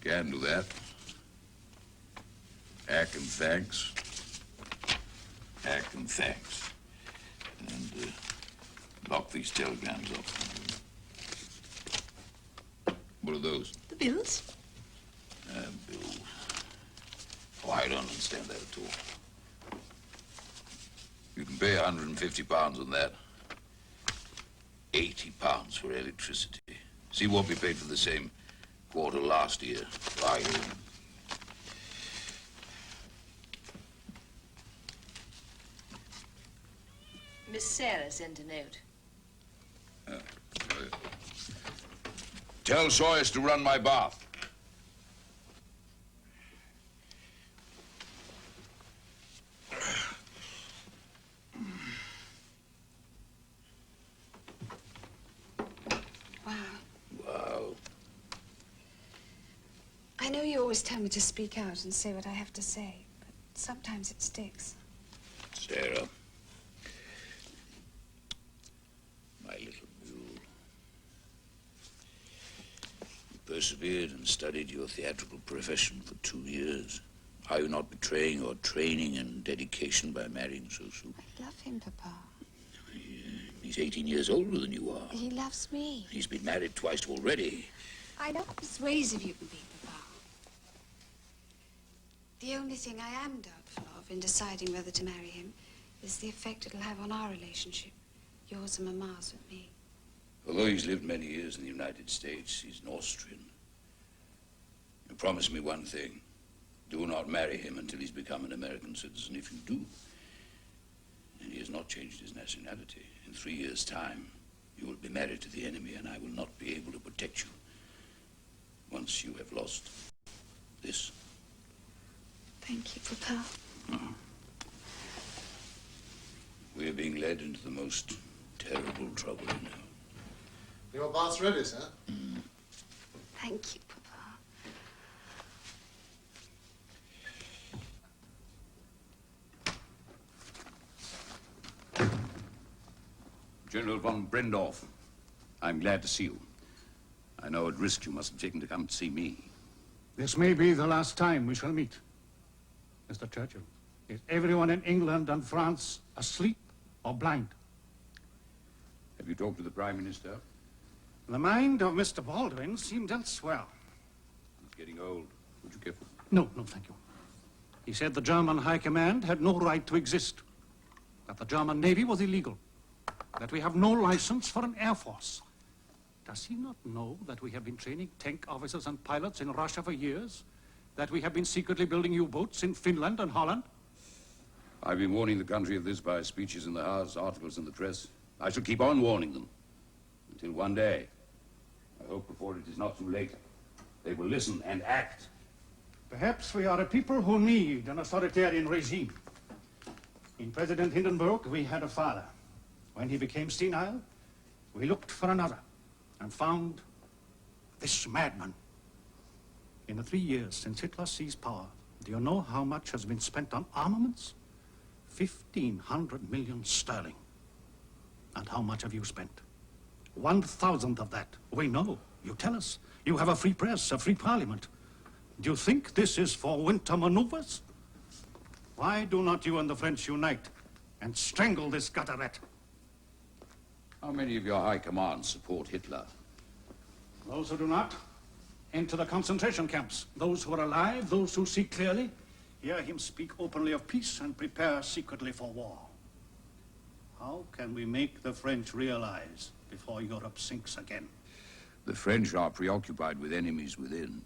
Can do that. Ack and thanks. Ack and thanks. And lock these telegrams up. What are those? The bills. Bills. Oh, I don't understand that at all. You can pay £150 on that. £80 for electricity. See what we paid for the same quarter last year. Why? Miss Sarah sent a note. Tell Sawyers to run my bath. Wow. I know you always tell me to speak out and say what I have to say, but sometimes it sticks. Sarah. My little mule. You persevered and studied your theatrical profession for 2 years. Are you not betraying your training and dedication by marrying so soon? I love him, Papa. He's 18 years older than you are. He loves me. He's been married twice already. I know his ways of you can be, Papa. The only thing I am doubtful of in deciding whether to marry him is the effect it'll have on our relationship. Yours and Mama's with me. Although he's lived many years in the United States, he's an Austrian. You promise me one thing. Do not marry him until he's become an American citizen. If you do, and he has not changed his nationality, in 3 years' time, you will be married to the enemy, and I will not be able to protect you once you have lost this. Thank you, Papa. We are being led into the most terrible trouble now. Your bath's ready, sir. Thank you, Papa. General von Brendorf, I'm glad to see you. I know what risk you must have taken to come to see me. This may be the last time we shall meet. Mr. Churchill, is everyone in England and France asleep or blind? Have you talked to the Prime Minister? The mind of Mr. Baldwin seemed elsewhere. He's getting old. Would you give him? No, thank you. He said the German High Command had no right to exist, that the German Navy was illegal, that we have no license for an air force. Does he not know that we have been training tank officers and pilots in Russia for years? That we have been secretly building U-boats in Finland and Holland? I've been warning the country of this by speeches in the House, articles in the press. I shall keep on warning them until one day, I hope before it is not too late, they will listen and act. Perhaps we are a people who need an authoritarian regime. In President Hindenburg, we had a father. When he became senile, we looked for another and found this madman. In the 3 years since Hitler seized power, do you know how much has been spent on armaments? 1,500 million sterling. And how much have you spent? 1,000th of that. We know. You tell us. You have a free press, a free parliament. Do you think this is for winter maneuvers? Why do not you and the French unite and strangle this gutter rat? How many of your high command support Hitler? Those who do not, enter the concentration camps. Those who are alive, those who see clearly, hear him speak openly of peace and prepare secretly for war. How can we make the French realize before Europe sinks again? The French are preoccupied with enemies within.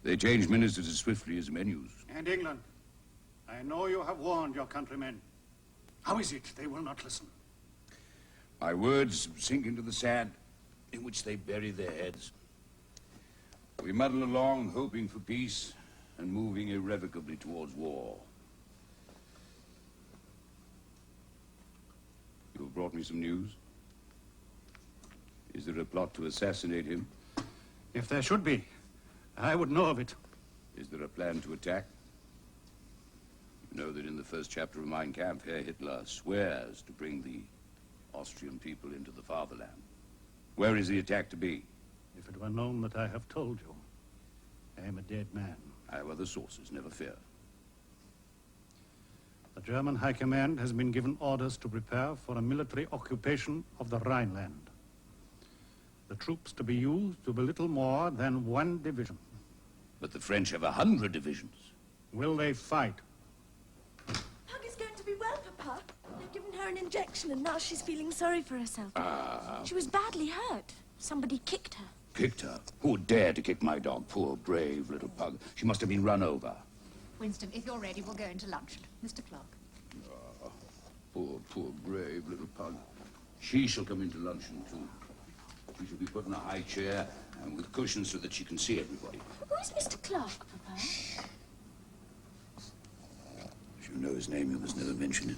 They change ministers as swiftly as menus. And England. I know you have warned your countrymen. How is it they will not listen? My words sink into the sand in which they bury their heads. We muddle along, hoping for peace and moving irrevocably towards war. You have brought me some news. Is there a plot to assassinate him? If there should be, I would know of it. Is there a plan to attack? You know that in the first chapter of Mein Kampf, Herr Hitler swears to bring the Austrian people into the fatherland. Where is the attack to be? If it were known that I have told you, I am a dead man. I have other sources, never fear. The German High Command has been given orders to prepare for a military occupation of the Rhineland. The troops to be used to be little more than 1 division. But the French have 100 divisions. Will they fight? Pug is going to be well, Papa. They've given her an injection and now she's feeling sorry for herself. She was badly hurt. Somebody kicked her. Kicked her? Who would dare to kick my dog? Poor, brave little pug. She must have been run over. Winston, if you're ready, we'll go into luncheon. Mr. Clark. Poor, brave little pug. She shall come into luncheon, too. She shall be put in a high chair and with cushions so that she can see everybody. Who's Mr. Clark, Papa? If you know his name, you must never mention it.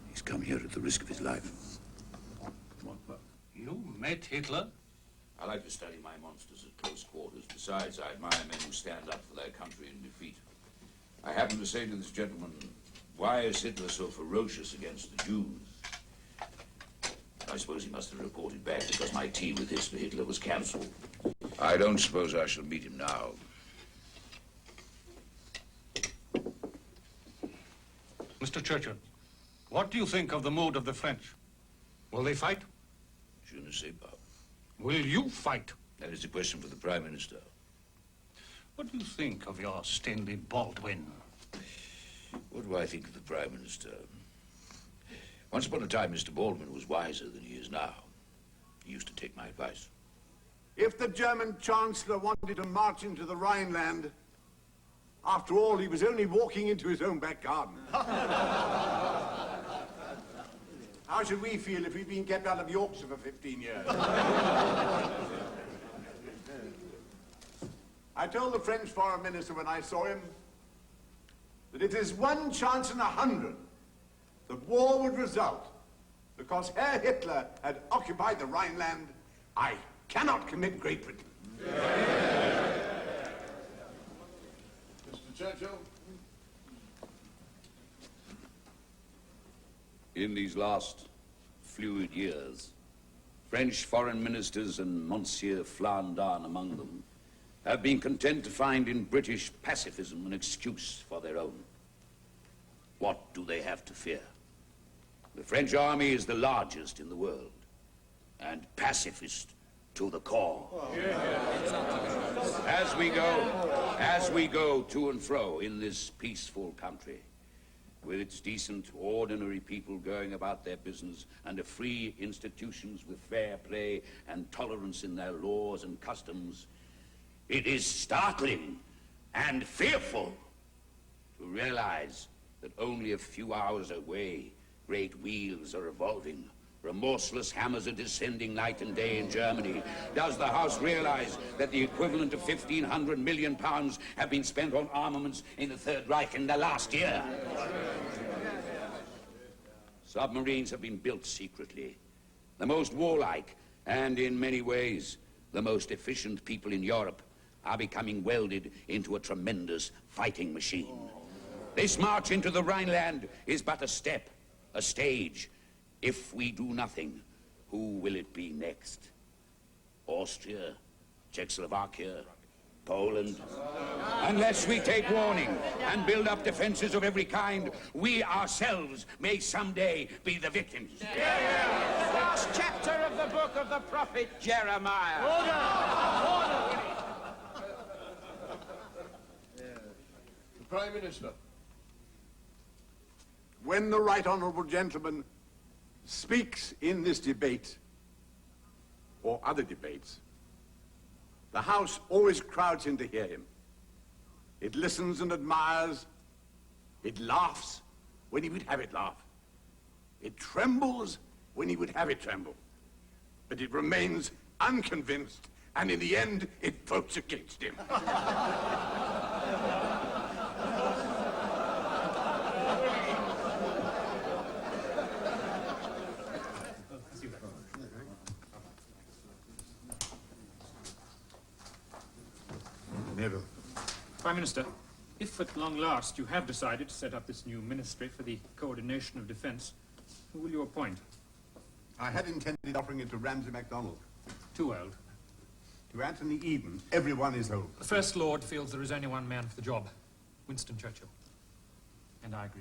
He's come here at the risk of his life. What, pug? You met Hitler? I like to study my monsters at close quarters. Besides, I admire men who stand up for their country in defeat. I happen to say to this gentleman, why is Hitler so ferocious against the Jews? I suppose he must have reported back because my tea with Hitler was cancelled. I don't suppose I shall meet him now. Mr. Churchill, what do you think of the mood of the French? Will they fight? Je ne sais pas. Will you fight? That is a question for the Prime Minister. What do you think of your Stanley Baldwin? What do I think of the Prime Minister? Once upon a time, Mr. Baldwin was wiser than he is now. He used to take my advice. If the German Chancellor wanted to march into the Rhineland, after all, he was only walking into his own back garden. How should we feel if we'd been kept out of Yorkshire for 15 years? I told the French Foreign Minister when I saw him that it is 1 chance in 100 that war would result because Herr Hitler had occupied the Rhineland. I cannot commit Great Britain. Mr. Churchill? In these last fluid years, French foreign ministers, and Monsieur Flandin among them, have been content to find in British pacifism an excuse for their own. What do they have to fear? The French army is the largest in the world, and pacifist to the core. As we go to and fro in this peaceful country, with its decent, ordinary people going about their business under free institutions with fair play and tolerance in their laws and customs, it is startling and fearful to realize that only a few hours away, great wheels are revolving, remorseless hammers are descending night and day in Germany. Does the House realize that the equivalent of 1,500 million pounds have been spent on armaments in the Third Reich in the last year? Submarines have been built secretly. The most warlike and, in many ways, the most efficient people in Europe are becoming welded into a tremendous fighting machine. This march into the Rhineland is but a step, a stage. If we do nothing, who will it be next? Austria, Czechoslovakia, Poland? Unless we take warning and build up defenses of every kind, we ourselves may someday be the victims. Last chapter of the book of the prophet Jeremiah. Order! The Prime Minister. When the right honourable gentleman speaks in this debate, or other debates, the House always crowds in to hear him. It listens and admires. It laughs when he would have it laugh. It trembles when he would have it tremble. But it remains unconvinced, and in the end, it votes against him. Prime Minister, if at long last you have decided to set up this new ministry for the coordination of defense, who will you appoint? I had intended offering it to Ramsay MacDonald. Too old. To Anthony Eden, everyone is old. The First Lord feels there is only one man for the job, Winston Churchill. And I agree.